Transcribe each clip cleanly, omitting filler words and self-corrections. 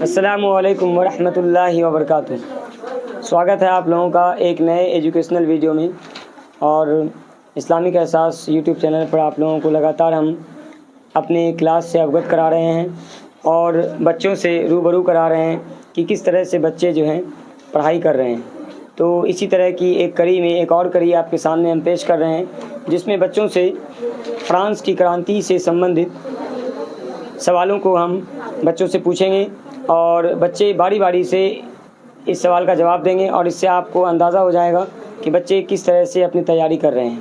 अस्सलामुअलैकुम वरहमतुल्लाहि वबरकातुहू। स्वागत है आप लोगों का एक नए एजुकेशनल वीडियो में। और इस्लामिक एहसास यूट्यूब चैनल पर आप लोगों को लगातार हम अपने क्लास से अवगत करा रहे हैं और बच्चों से रूबरू करा रहे हैं कि किस तरह से बच्चे जो हैं पढ़ाई कर रहे हैं। तो इसी तरह की एक कड़ी में एक और कड़ी आपके सामने हम पेश कर रहे हैं, जिसमें बच्चों से फ्रांस की क्रांति से संबंधित सवालों को हम बच्चों से पूछेंगे और बच्चे बारी बारी से इस सवाल का जवाब देंगे और इससे आपको अंदाज़ा हो जाएगा कि बच्चे किस तरह से अपनी तैयारी कर रहे हैं।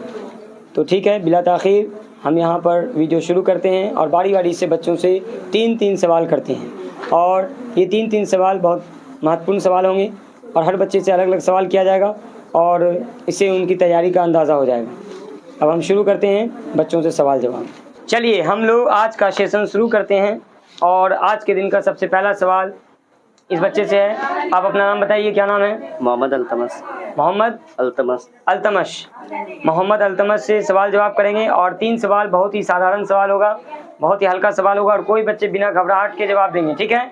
तो ठीक है, बिला ताख़ीर हम यहाँ पर वीडियो शुरू करते हैं और बारी बारी से बच्चों से तीन सवाल करते हैं और ये तीन सवाल बहुत महत्वपूर्ण सवाल होंगे और हर बच्चे से अलग अलग सवाल किया जाएगा और इससे उनकी तैयारी का अंदाज़ा हो जाएगा। अब हम शुरू करते हैं बच्चों से सवाल जवाब। चलिए हम लोग आज का सेशन शुरू करते हैं और आज के दिन का सबसे पहला सवाल इस बच्चे से है। आप अपना नाम बताइए, क्या नाम है? मोहम्मद अल्तमस। मोहम्मद अल्तमस से सवाल जवाब करेंगे और 3 सवाल बहुत ही साधारण सवाल होगा, बहुत ही हल्का सवाल होगा और कोई बच्चे बिना घबराहट के जवाब देंगे। ठीक है,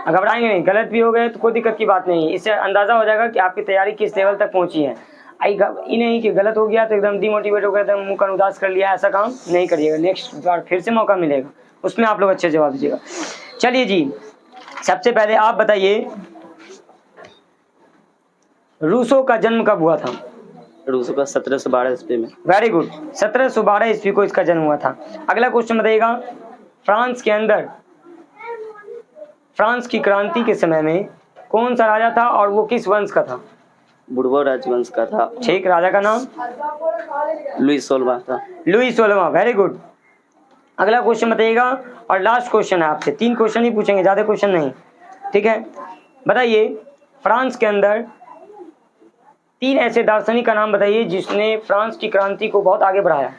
घबराएंगे नहीं, गलत भी हो गए तो कोई दिक्कत की बात नहीं। इससे अंदाज़ा हो जाएगा कि आपकी तैयारी किस लेवल तक पहुँची है। ये नहीं कि गलत हो गया तो एकदम डिमोटिवेट हो गया, एकदम मुँह का उदास कर लिया, ऐसा काम नहीं करिएगा। नेक्स्ट बार फिर से मौका मिलेगा, उसमें आप लोग अच्छे जवाब दीजिएगा। चलिए जी, सबसे पहले आप बताइए रूसो का जन्म कब हुआ था? रूसो का 1712 ईस्वी में। वेरी गुड, 1712 ईस्वी को इसका जन्म हुआ था। अगला क्वेश्चन बताइएगा, फ्रांस के अंदर फ्रांस की क्रांति के समय में कौन सा राजा था और वो किस वंश का था? बुर्बो राजवंश का था। ठीक, राजा का नाम? लुई 16 था। Louis 16, very good. अगला क्वेश्चन बताइएगा और लास्ट क्वेश्चन है आपसे, 3 क्वेश्चन ही पूछेंगे, ज़्यादा क्वेश्चन नहीं। ठीक है, बताइए फ्रांस के अंदर 3 ऐसे दार्शनिक का नाम बताइए जिसने फ्रांस की क्रांति को बहुत आगे बढ़ाया।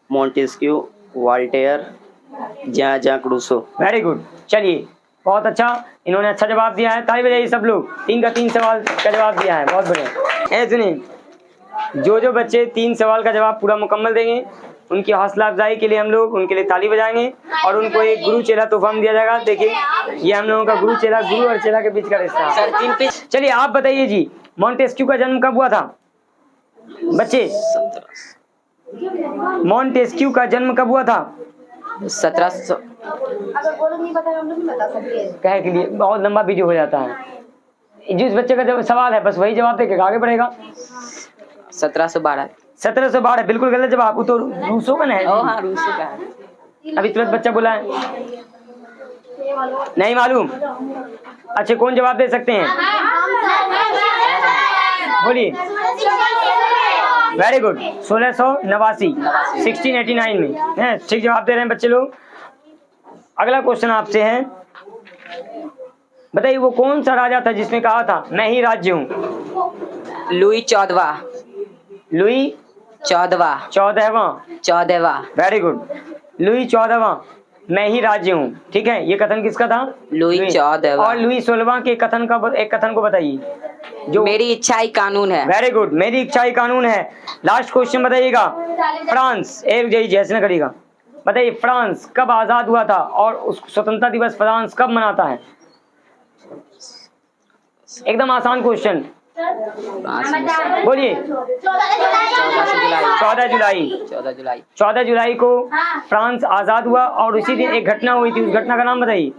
Montesquieu, Voltaire, John Jacques Rousseau. Very good, चलिए बहुत अच्छा, इन्होंने अच्छा जवाब दिया है, ताली बजाइए सब लोग। 3 का 3 सवाल का जवाब दिया है, बहुत बढ़िया। ऐसे सुनिए, जो बच्चे 3 सवाल का जवाब पूरा मुकम्मल देंगे उनकी हौसला अफजाई के लिए हम लोग उनके लिए ताली बजाएंगे और उनको एक गुरु चेला तोहफा दिया जाएगा। देखिए ये हम लोगों का गुरु और चेला के बीच का रिश्ता है। चलिए आप बताइए जी, मोंटेस्क्यू का जन्म कब हुआ था? बच्चे, मोंटेस्क्यू का जन्म कब हुआ था? 1700। कहे के लिए बहुत लंबा वीडियो हो जाता है। जिस बच्चे का जब सवाल है बस वही जवाब देके आगे बढ़ेगा। 1712 बिल्कुल गलत जवाब। तो रूसो का है। हाँ, रूसो का है। अभी तुरंत बच्चा बोला है नहीं मालूम। अच्छा, कौन जवाब दे सकते हैं? बोलिए। वेरी गुड, 1689 1689 में है। ठीक जवाब दे रहे हैं बच्चे लोग। अगला क्वेश्चन आपसे है, बताइए वो कौन सा राजा था जिसने कहा था मैं ही राज्य हूँ? लुई 14। लुई 14वां। वेरी गुड, लुई 14वां, मैं ही राज्य हूँ। ठीक है, ये कथन किसका था? लुई 14वां। और लुई 16वां के कथन का एक कथन को बताइए जो मेरी इच्छा ही कानून है। वेरी गुड, मेरी इच्छा ही कानून है। लास्ट क्वेश्चन बताइएगा, फ्रांस एक जैसे न करिएगा, बताइए फ्रांस कब आजाद हुआ था और उस स्वतंत्रता दिवस फ्रांस कब मनाता है? एकदम आसान क्वेश्चन, बोलिए। 14 जुलाई को फ्रांस आजाद हुआ और उसी दिन एक घटना हुई थी, उस घटना का नाम बताइए।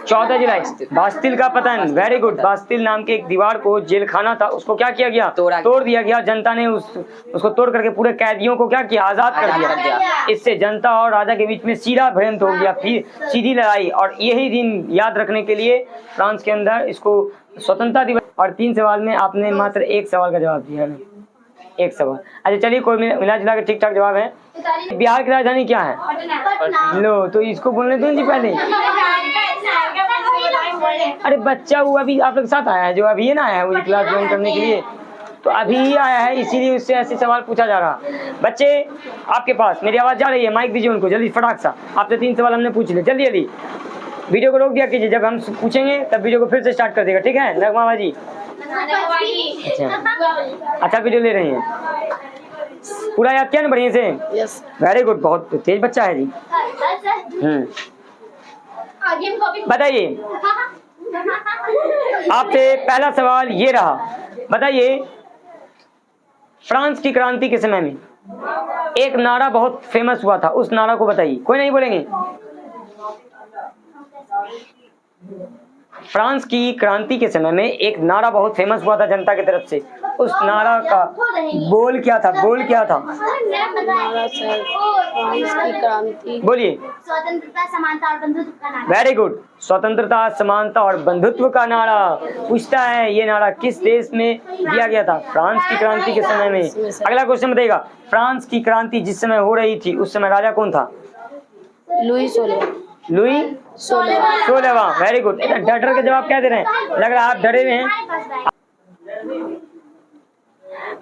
14 जुलाई, बास्तिल का पतन। वेरी गुड, बास्तिल नाम के एक दीवार को जेल खाना था, उसको क्या किया गया? तोड़ दिया गया। जनता ने उसको तोड़ करके पूरे कैदियों को क्या किया? आजाद कर दिया। इससे जनता और राजा के बीच में सीधा भिड़ंत हो गया, फिर सीधी लड़ाई। और यही दिन याद रखने के लिए फ्रांस के अंदर इसको स्वतंत्रता दिवस। और 3 सवाल में आपने मात्र 1 सवाल का जवाब दिया है, 1 सवाल। अच्छा चलिए, कोई मिला जुला के ठीक ठाक जवाब है। बिहार की राजधानी क्या है? लो, तो इसको बोलने दो जी पहले। अरे बच्चा वो अभी आप लोग के साथ आया है, जो अभी है ना आया है मुझे क्लास ज्वाइन करने के लिए, तो अभी ही आया है, इसीलिए उससे ऐसे सवाल पूछा जा रहा। बच्चे आपके पास मेरी आवाज जा रही है? माइक दीजिए उनको जल्दी, फटाक सा। आपसे 3 सवाल हमने पूछ लिए, जल्दी वीडियो को रोक दिया कीजिए, जब हम पूछेंगे तब वीडियो को फिर से स्टार्ट कर देगा। ठीक है नगमा बाजी? अच्छा वीडियो ले रही हैं, पूरा याद किया ना बढ़िया से? यस। वेरी गुड, बहुत तेज बच्चा है जी। बताइए, आपसे पहला सवाल ये रहा, बताइए फ्रांस की क्रांति के समय में एक नारा बहुत फेमस हुआ था, उस नारा को बताइए। कोई नहीं बोलेंगे? फ्रांस की क्रांति के समय में एक नारा बहुत फेमस हुआ था जनता की तरफ से, उस नारा का बोल क्या था? बोल क्या था? फ्रांस की क्रांति, बोलिए। स्वतंत्रता, समानता और बंधुत्व का नारा। वेरी गुड, स्वतंत्रता, समानता और बंधुत्व का नारा। पूछता है ये नारा किस देश में दिया गया था? फ्रांस की क्रांति के समय में। अगला क्वेश्चन बताइएगा, फ्रांस की क्रांति जिस समय हो रही थी उस समय राजा कौन था? लुई सोलहवां। Very good. डर के जवाब क्या दे रहे हैं? लग रहा है आप डरे हुए हैं।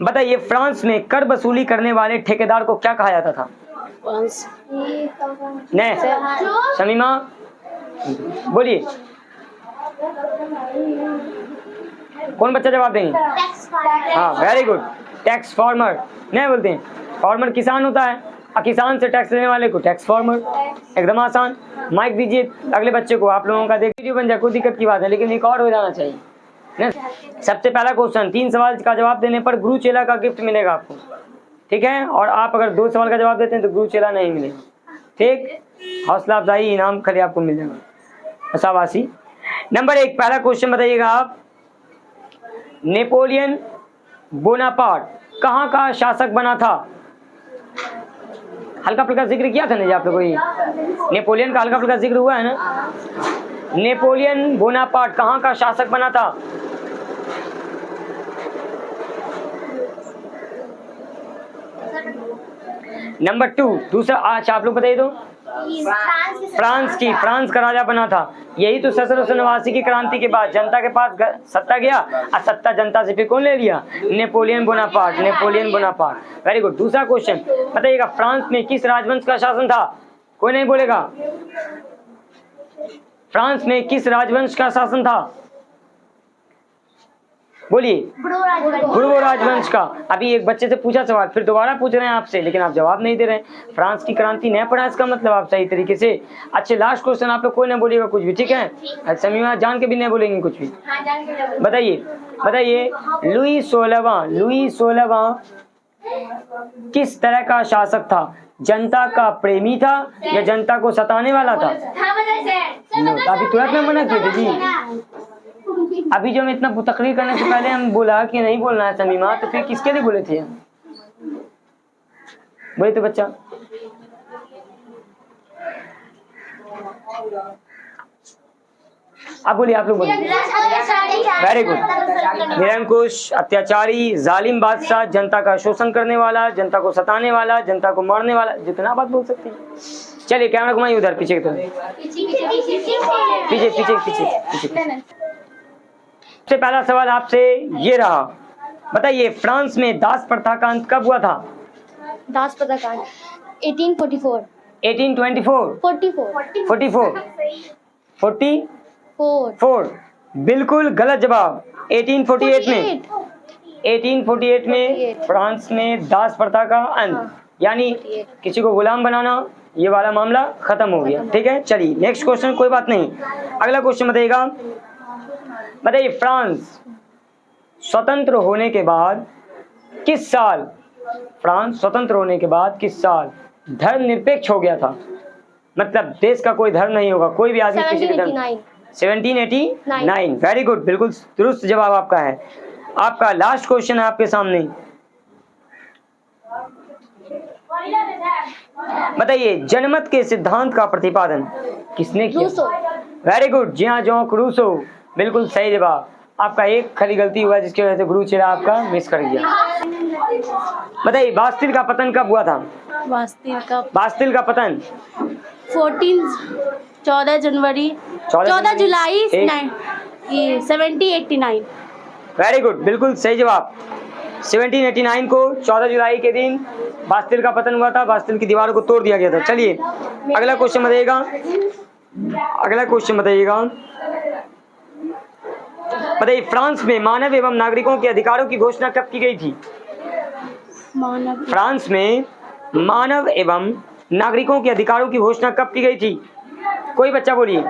बताइए फ्रांस में कर वसूली करने वाले ठेकेदार को क्या कहा जाता था? नहीं, शमीमा बोलिए, कौन बच्चा जवाब देंगे? हाँ वेरी गुड, टैक्स फार्मर। नहीं बोलते हैं, फार्मर किसान होता है और किसान से टैक्स लेने वाले को टैक्स फार्मर। एकदम आसान। माइक दीजिए अगले बच्चे को, आप लोगों का देख वीडियो बन जाए, कोई दिक्कत की बात है, लेकिन रिकॉर्ड हो जाना चाहिए ना। सबसे पहला क्वेश्चन, 3 सवाल का जवाब देने पर गुरु चेला का गिफ्ट मिलेगा आपको, ठीक है? और आप अगर 2 सवाल का जवाब देते हैं तो गुरु चेला नहीं मिलेगा, ठीक? हौसला अफजाई इनाम खाली आपको मिल जाएगा, शाबाशी। नंबर 1 पहला क्वेश्चन बताइएगा आप, नेपोलियन बोनापार्ट कहाँ का शासक बना था? हल्का फुल्का जिक्र किया था ना जी आप लोगों ने, नेपोलियन का हल्का फुल्का जिक्र हुआ है ना। नेपोलियन बोनापार्ट कहाँ का शासक बना था? नंबर 2 दूसरा, अच्छा आप लोग बताइए तो। फ्रांस का राजा बना था। यही तो 1789 की क्रांति के बाद जनता के पास सत्ता गया और सत्ता जनता से फिर कौन ले लिया? Napoleon Bonaparte. Very good. दूसरा क्वेश्चन बताइएगा, फ्रांस में किस राजवंश का शासन था? कोई नहीं बोलेगा। फ्रांस में किस राजवंश का शासन था? बोलिए। बुर्बो राजवंश का। अभी एक बच्चे से पूछा सवाल, फिर दोबारा पूछ रहे हैं आपसे, लेकिन आप जवाब नहीं दे रहे हैं। फ्रांस की क्रांति नहीं पढ़ा, इसका मतलब आप सही तरीके से। अच्छे, लास्ट क्वेश्चन आप लोग कोई नहीं बोलिएगा कुछ भी, ठीक है? समीमा जान के भी नहीं बोलेंगे कुछ भी। बताइए लुई 16वां किस तरह का शासक था? जनता का प्रेमी था या जनता को सताने वाला था? अभी तुरंत में मना किए थे जी। अभी जो हम इतना तकरीर करने से पहले हम बोला कि नहीं बोलना है समीमा, तो फिर किसके लिए बोले थे? बोले तो बच्चा। अब बोलिए, आप लोग बोलिए। Very good. निरंकुश, अत्याचारी, जालिम बादशाह, जनता का शोषण करने वाला, जनता को सताने वाला, जनता को मारने वाला, जितना बात बोल सकते हैं। चलिए कैमरा घुमाइए उधर पीछे की तरफ, पीछे। सबसे पहला सवाल आपसे ये रहा, बताइए फ्रांस में दास प्रथा का अंत कब हुआ था? दास प्रथा का 1844 44 बिल्कुल गलत जवाब। 1848 में फ्रांस में दास प्रथा का अंत, यानी किसी को गुलाम बनाना, ये वाला मामला खत्म हो गया, ठीक है? चलिए नेक्स्ट क्वेश्चन, कोई बात नहीं। अगला क्वेश्चन बताइए फ्रांस स्वतंत्र होने के बाद किस साल धर्मनिरपेक्ष हो गया था? मतलब देश का कोई धर्म नहीं होगा, कोई भी आदमी किसी भी धर्म। 1789। वेरी गुड, बिल्कुल दुरुस्त जवाब आपका है। आपका लास्ट क्वेश्चन है आपके सामने, बताइए जनमत के सिद्धांत का प्रतिपादन किसने किया? वेरी गुड, जी हाँ, जॉन रूसो, बिल्कुल सही जवाब। आपका एक खाली गलती हुआ जिसकी वजह से गुरु चेला आपका मिस कर गया। बताइए बास्तिल का पतन कब हुआ था? बास्तिल का पतन 14 जुलाई 1789। वेरी गुड, बिल्कुल सही जवाब। 1789 को 14 जुलाई के दिन बास्तिल का पतन हुआ था, बास्तिल की दीवारों को तोड़ दिया गया था। चलिए अगला क्वेश्चन बताइएगा। बताइए फ्रांस में मानव एवं नागरिकों के अधिकारों की घोषणा कब की गई थी? फ्रांस में मानव एवं नागरिकों के अधिकारों की घोषणा कब की गई थी? कोई बच्चा बोलिए।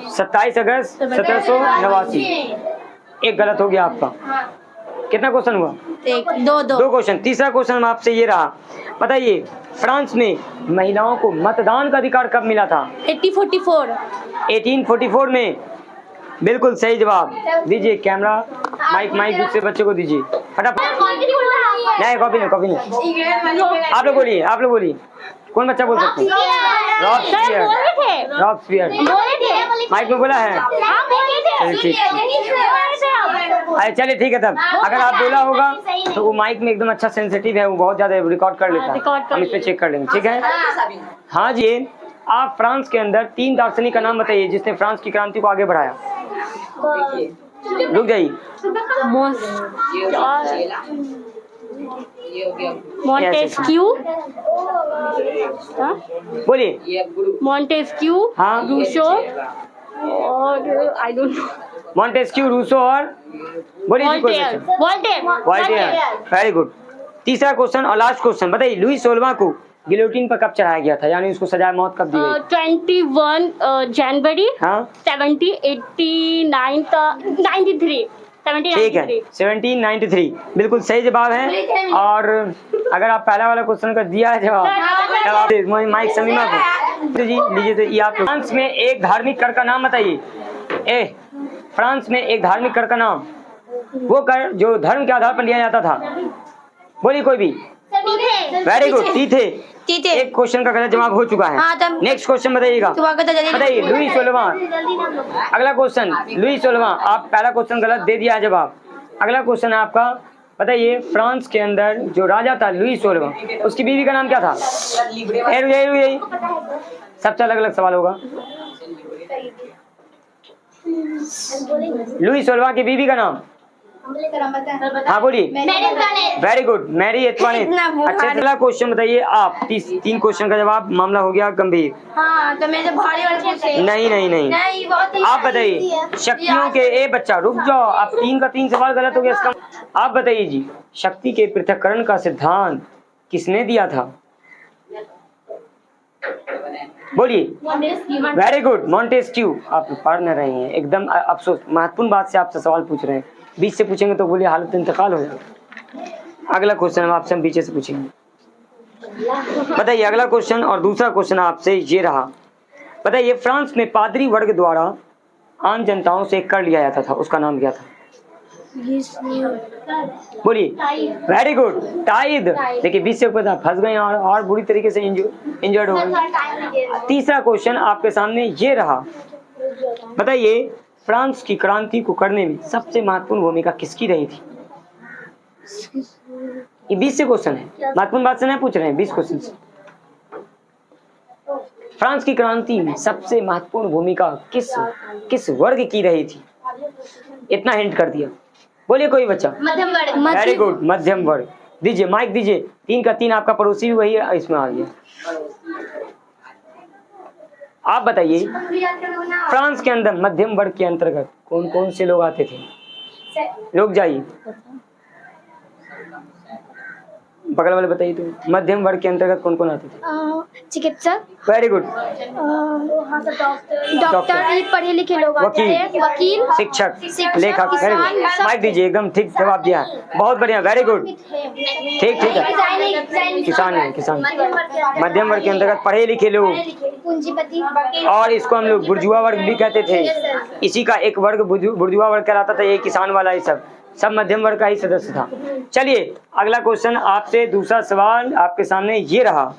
27 अगस्त 1789। एक गलत हो गया आपका। कितना क्वेश्चन हुआ? दो क्वेश्चन। तीसरा क्वेश्चन आपसे ये रहा, बताइए फ्रांस में महिलाओं को मतदान का अधिकार कब मिला था? 1844 में। बिल्कुल सही जवाब। दीजिए कैमरा, माइक दूसरे बच्चे को दीजिए फटाफट। नहीं, कॉपी नहीं। आप लोग बोलिए कौन बच्चा बोल सकते हैं? रॉबस्पियर। माइक में बोला है? चलिए ठीक है। तब अगर आप बोला होगा तो वो माइक में एकदम अच्छा सेंसिटिव है, वो बहुत ज्यादा रिकॉर्ड कर लेता है। हम इस पे चेक कर लेंगे, ठीक है? हाँ जी। आप फ्रांस के अंदर 3 दार्शनिक का नाम बताइए जिसने फ्रांस की क्रांति को आगे बढ़ाया। रुक जाइए। मोंटेस्क्यू, बोलिए। मोंटेस्क्यू, हाँ। रूसो और I don't know. Montesquieu, Rousseau और बोलिए। वोल्टेयर। Very good. तीसरा क्वेश्चन और लास्ट क्वेश्चन, बताइए लुई 16वां को गिलोटिन पर कब चढ़ाया गया था, यानी उसको सजा मौत कब दी गई? 21 जनवरी। हाँ 1793। ठीक है, 1793 बिल्कुल सही जवाब है। और अगर आप पहला वाला क्वेश्चन का दिया है जवाब माइक समीमा को तो जी लीजिए। तो ये आप फ्रांस में एक धार्मिक कर का नाम बताइए। फ्रांस में एक धार्मिक कर का नाम, वो कर जो धर्म के आधार पर लिया जाता था। बोलिए कोई भी। वेरी गुड, तीथे। एक क्वेश्चन का गलत जवाब हो चुका है। नेक्स्ट क्वेश्चन बताइएगा। बताइए लुई 16वां। अगला क्वेश्चन लुई 16वां। आप पहला क्वेश्चन गलत दे दिया है जवाब। अगला क्वेश्चन है आपका, बताइए फ्रांस के अंदर जो राजा था लुई 16वां, उसकी बीवी का नाम क्या था? यही सबसे अलग अलग सवाल होगा। लुई 16वां की बीवी का नाम? हाँ बोलिए। Very good, Marie Antoinette. अच्छा अगला क्वेश्चन बताइए आप। 3 क्वेश्चन का जवाब, मामला हो गया गंभीर। हाँ, तो मैं भारी वाले नहीं। आप बताइए शक्तियों के बच्चा रुक जाओ, आप 3 का 3 सवाल गलत हो गया इसका। आप बताइए जी, शक्ति के पृथक्करण का सिद्धांत किसने दिया था? बोलिए। Very good, Montesquieu. आप पढ़ न रहे हैं, एकदम अफसोस। महत्वपूर्ण बात से आपसे सवाल पूछ रहे हैं, बीच से पूछेंगे तो बोलिए हालत इंतकाल हो जाएगा। अगला क्वेश्चन आपसे हम पीछे से पूछेंगे। बताइए अगला क्वेश्चन और दूसरा क्वेश्चन आपसे ये रहा, बताइए फ्रांस में पादरी वर्ग द्वारा आम जनताओं से कर लिया जाता था, उसका नाम क्या था? बोलिए। Very good, tide. देखिए 20 से ऊपर फंस गए और बुरी तरीके से इंजर्ड हो गए। तीसरा क्वेश्चन आपके सामने ये रहा, बताइए फ्रांस की क्रांति को करने में सबसे महत्वपूर्ण भूमिका किसकी रही थी? ये 20 से क्वेश्चन है, महत्वपूर्ण बात से नहीं पूछ रहे हैं, 20 क्वेश्चन से। फ्रांस की क्रांति में सबसे महत्वपूर्ण भूमिका किस वर्ग की रही थी? इतना हिंट कर दिया। बोलिए कोई बच्चा। मध्यम वर्ग। वेरी गुड, मध्यम वर्ग। दीजिए माइक दीजिए। 3 का 3 आपका पड़ोसी भी वही है, इसमें आ गया। आप बताइए फ्रांस के अंदर मध्यम वर्ग के अंतर्गत कौन कौन से लोग आते थे? रुक जाइए, बगल वाले बताइए। तो मध्यम वर्ग के अंतर्गत कौन कौन आते थे? चिकित्सक। Very good. डॉक्टर, पढ़े लिखे लोग आते हैं, वकील, शिक्षक, लेखक। वेरी गुड, माइक दीजिए। एकदम ठीक जवाब दिया है, बहुत बढ़िया, वेरी गुड। ठीक है, किसान है, किसान। मध्यम वर्ग के अंतर्गत पढ़े लिखे लोग, पूंजीपति, और इसको हम लोग बुर्जुआ वर्ग भी कहते थे। इसी का एक वर्ग बुर्जुआ वर्ग कहलाता था, ये किसान वाला, ये सब मध्यम वर्ग का ही सदस्य था। चलिए अगला क्वेश्चन आपसे, दूसरा सवाल आपके सामने ये रहा।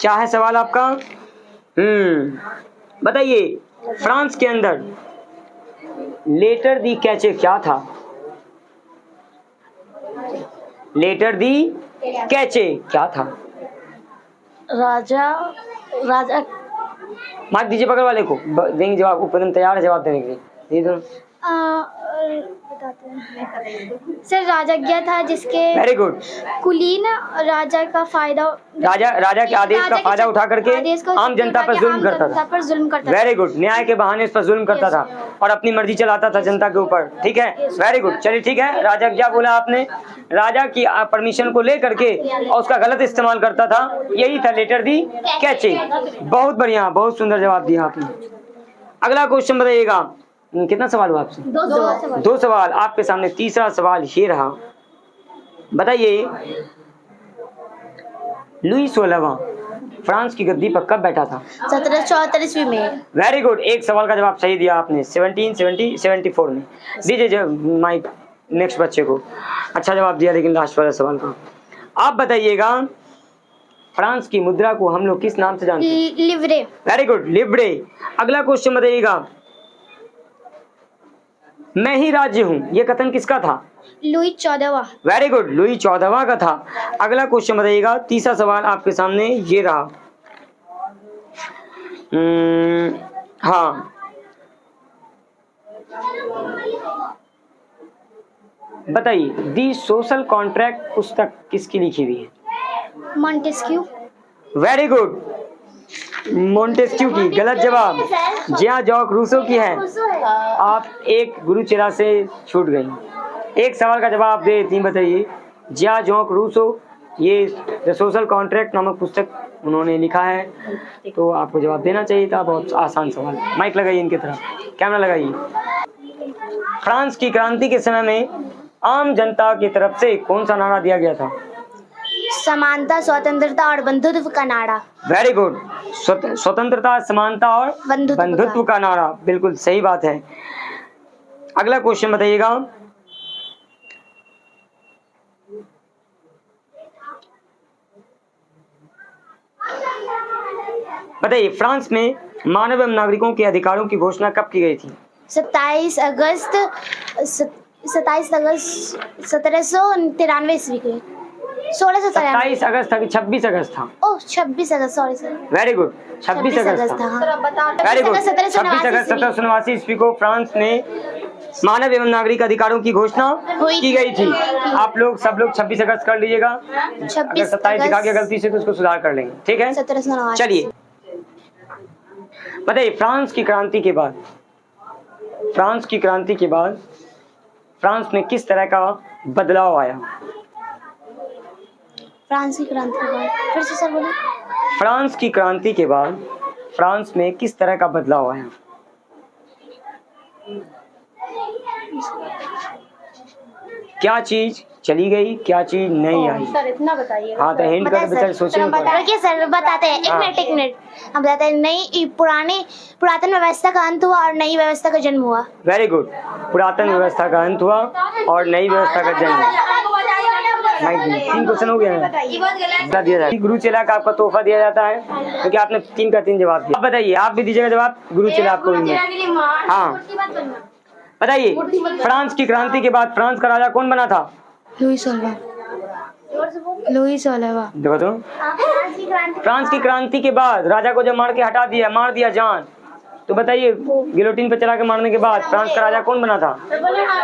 क्या है सवाल आपका? बताइए फ्रांस के अंदर लेटर दी कैचे क्या था? लेटर दी कैचे क्या था? राजा मार दीजिए बगल वाले को, देंगे जवाब, ऊपर तैयार है जवाब देने के लिए। बताते हैं सर, राजज्ञा था जिसके वेरी गुड। कुलीन राजा का फायदा राजा के आदेश का फायदा उठा करके आदेश को आम जनता पर जुल्म करता था। पर जुल्म करता वेरी गुड। न्याय के बहाने इस पर जुल्म करता था और अपनी मर्जी चलाता था जनता के ऊपर। ठीक है, वेरी गुड। चलिए ठीक है, राजा क्या बोला आपने? राजा की परमिशन को लेकर के और उसका गलत इस्तेमाल करता था, यही था लेटर दी कैचिंग। बहुत बढ़िया, बहुत सुंदर जवाब दिया आपने। अगला क्वेश्चन बताइएगा। कितना सवाल हुआ आपसे? दो सवाल। आपके सामने तीसरा सवाल ये रहा। बताइए, लुई 16वां फ्रांस की गद्दी पर कब बैठा था? 1774 में। Very good. एक सवाल का जवाब सही दिया आपने, 1774 में। दीजिए माइक नेक्स्ट बच्चे को। अच्छा जवाब दिया लेकिन लास्ट वाला सवाल का। आप बताइएगा, फ्रांस की मुद्रा को हम लोग किस नाम से जानते हैं? लिव्रे। वेरी गुड, लिब्रे। अगला क्वेश्चन बताइएगा, मैं ही राज्य हूँ, ये कथन किसका था? लुई 14वां। वेरी गुड, लुई 14वां का था। अगला क्वेश्चन बताइएगा, तीसरा सवाल आपके सामने ये रहा। हाँ, बताइए, दी सोशल कॉन्ट्रैक्ट पुस्तक किसकी लिखी हुई है? मॉन्टेस्क्यू। वेरी गुड, मोंटेस्क्यू की। गलत जवाब, जिया जॉक रूसो की है। आप एक गुरु चेला से छूट गई। एक सवाल का जवाब दे दी। बताइए, जिया जॉक रूसो, ये द सोशल कॉन्ट्रैक्ट नामक पुस्तक उन्होंने लिखा है, तो आपको जवाब देना चाहिए था। बहुत आसान सवाल। माइक लगाइए इनकी तरफ, कैमरा लगाइए। फ्रांस की क्रांति के समय में आम जनता की तरफ से कौन सा नारा दिया गया था? समानता, स्वतंत्रता और बंधुत्व का नारा। Very good. स्वतंत्रता, समानता और बंधुत्व का नारा, बिल्कुल सही बात है। अगला क्वेश्चन बताइएगा, बताइए, फ्रांस में मानव एवं नागरिकों के अधिकारों की घोषणा कब की गई थी? 27 अगस्त 1793 ईस्वी के। 27 अगस्त था कि 26 अगस्त था? ओह 26 अगस्त, सॉरी सर। वेरी गुड, 26 अगस्त था। वेरी गुड, 26 अगस्त 1789 ईस्वी को फ्रांस में मानव एवं नागरिक अधिकारों की घोषणा की गई थी। आप लोग सब लोग 26 अगस्त कर लीजिएगा। अगर 27 दिखा के गलती से तो उसको सुधार कर लेंगे। ठीक है, चलिए बताइए, फ्रांस की क्रांति के बाद फ्रांस में किस तरह का बदलाव आया? फ्रांस की क्रांति के बाद, फिर से सर बोलिए। फ्रांस की क्रांति के बाद फ्रांस में किस तरह का बदलाव आया? क्या चीज चली गई, क्या चीज नहीं आई? सर इतना बताइए। हाँ, तो हिंट करके बेचारे सोचिए। देखिए सर, बताते हैं। एक मिनट हम बताते हैं। नई पुरातन व्यवस्था का अंत हुआ और नई व्यवस्था का जन्म हुआ। वेरी गुड, पुरातन व्यवस्था का अंत हुआ और नई व्यवस्था का जन्म हुआ। 3 क्वेश्चन हो गया है। दिया जाता है गुरु चेला का, आपका तोहफा दिया जाता है क्योंकि आपने 3 का 3 जवाब दिया। अब बताइए, आप भी दीजिएगा जवाब, गुरु चेला आपको देंगे। हाँ बताइए, फ्रांस की क्रांति के बाद फ्रांस का राजा कौन बना था? लुई 16वां। देखो तो, फ्रांस की क्रांति के बाद राजा को जब मार दिया जान, तो बताइए, गिलोटिन पे चला के मारने के बाद फ्रांस का राजा कौन बना था?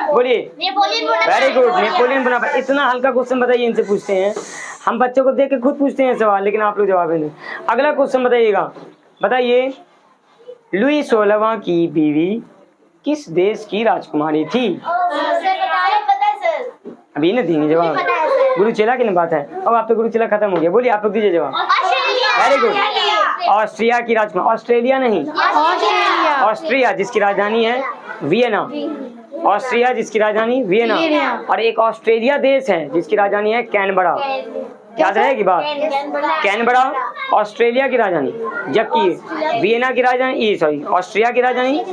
बोलिए। वेरी गुड, नेपोलियन बना। इतना हल्का क्वेश्चन बताइए, इनसे पूछते हैं हम, बच्चों को देख के खुद पूछते हैं सवाल, लेकिन आप लोग जवाब देंगे। अगला क्वेश्चन बताइएगा, बताइए, लुई 16वां की बीवी किस देश की राजकुमारी थी? अभी नहीं देंगे जवाब, गुरु चेला की बात है। अब आप तो गुरु चेला खत्म हो गया। बोलिए, आप लोग दीजिए जवाब। वेरी गुड, ऑस्ट्रिया की राजकुमारी। ऑस्ट्रेलिया नहीं, ऑस्ट्रिया जिसकी राजधानी है वियना। ऑस्ट्रिया जिसकी राजधानी वियना, और एक ऑस्ट्रेलिया देश है जिसकी राजधानी है कैनबरा। याद रहेगी बात, कैनबरा ऑस्ट्रेलिया की राजधानी, जबकि वियना की राजधानी, ऑस्ट्रिया की राजधानी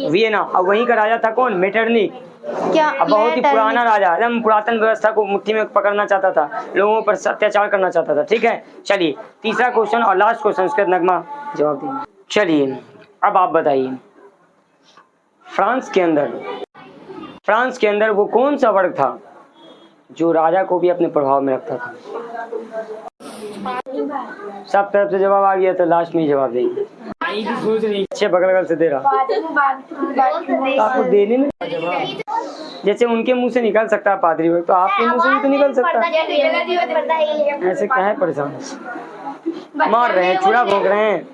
वियना। और वहीं का राजा था कौन? मेटरनिक। अब बहुत ही पुराना राजा, एकदम पुरातन व्यवस्था को मुट्ठी में पकड़ना चाहता था, लोगों पर अत्याचार करना चाहता था। ठीक है, चलिए तीसरा क्वेश्चन और लास्ट क्वेश्चन, उसके नगमा जवाब देंगे। चलिए अब आप बताइए, फ्रांस के अंदर वो कौन सा वर्ग था जो राजा को भी अपने प्रभाव में रखता था? सब तरफ से जवाब आ गया तो लास्ट में ही जवाब देंगे। माई की सोच नहीं अच्छे बगल से दे रहा आपको देने में जैसे उनके मुंह से निकल सकता है पादरी वर्ग तो आपके मुंह से भी तो निकल सकता है। ऐसे क्या है परेशान मार रहे हैं चूड़ा भोंक रहे हैं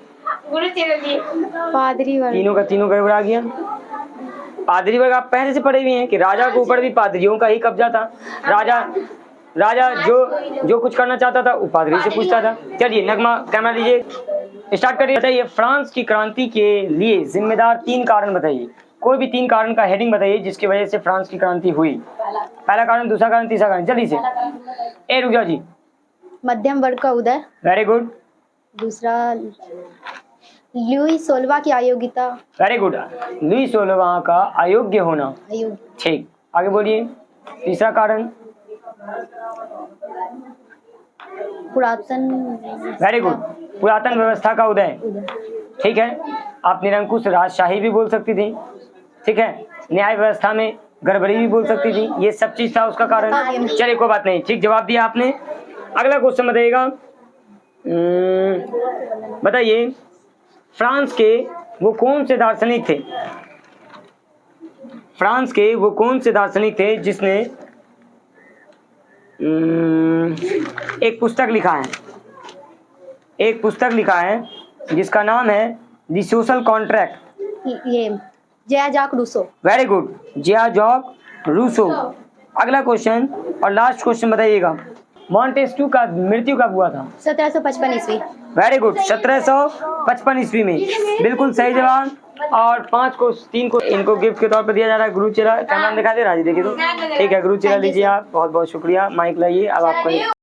पादरी वर्ग तीनों का तीनों गड़बड़ा गया। पादरी वर्ग आप पहले से पढ़े हुए हैं कि राजा के ऊपर भी पादरियों का ही कब्जा था। राजा जो कुछ करना चाहता था वो पादरी से पूछता था। चलिए नगमा कैमरा लीजिए स्टार्ट करिए। बताइए फ्रांस की क्रांति के लिए जिम्मेदार 3 कारण बताइए। कोई भी 3 कारण का हेडिंग बताइए जिसकी वजह से फ्रांस की क्रांति हुई। पहला कारण, दूसरा कारण, तीसरा कारण। जल्दी से रुक जाओ जी। मध्यम वर्ग का उदय। Very good. दूसरा लुई 16वां की अयोग्यता। Very good. लुई 16वां का अयोग्य होना। ठीक, आगे बोलिए। तीसरा कारण पुरातन। Very good. पुरातन व्यवस्था का उदय। ठीक है, आप निरंकुश राजशाही भी बोल सकती थी। ठीक है, न्याय व्यवस्था में गड़बड़ी भी बोल सकती थी। ये सब चीज था उसका कारण। चलिए कोई बात नहीं, ठीक जवाब दिया आपने। अगला क्वेश्चन बताइएगा। बताइए फ्रांस के वो कौन से दार्शनिक थे। फ्रांस के वो कौन से दार्शनिक थे जिसने एक पुस्तक लिखा है जिसका नाम है द सोशल कॉन्ट्रैक्ट। ये जेया जाक रूसो। वेरी गुड, जेया जाक रूसो। अगला क्वेश्चन और लास्ट क्वेश्चन बताइएगा। मॉन्टेस्क्यू का मृत्यु कब हुआ था? 1755 ईस्वी। वेरी गुड, 1755 ईस्वी में। बिल्कुल सही जवाब। और 5 को 3 को इनको गिफ्ट के तौर पर दिया जा रहा है। गुरु चेला कैमरा दिखा दे राजी, देखिए तो ठीक है। गुरु चेला लीजिए आप। बहुत बहुत शुक्रिया। माइक लाइए अब आपको।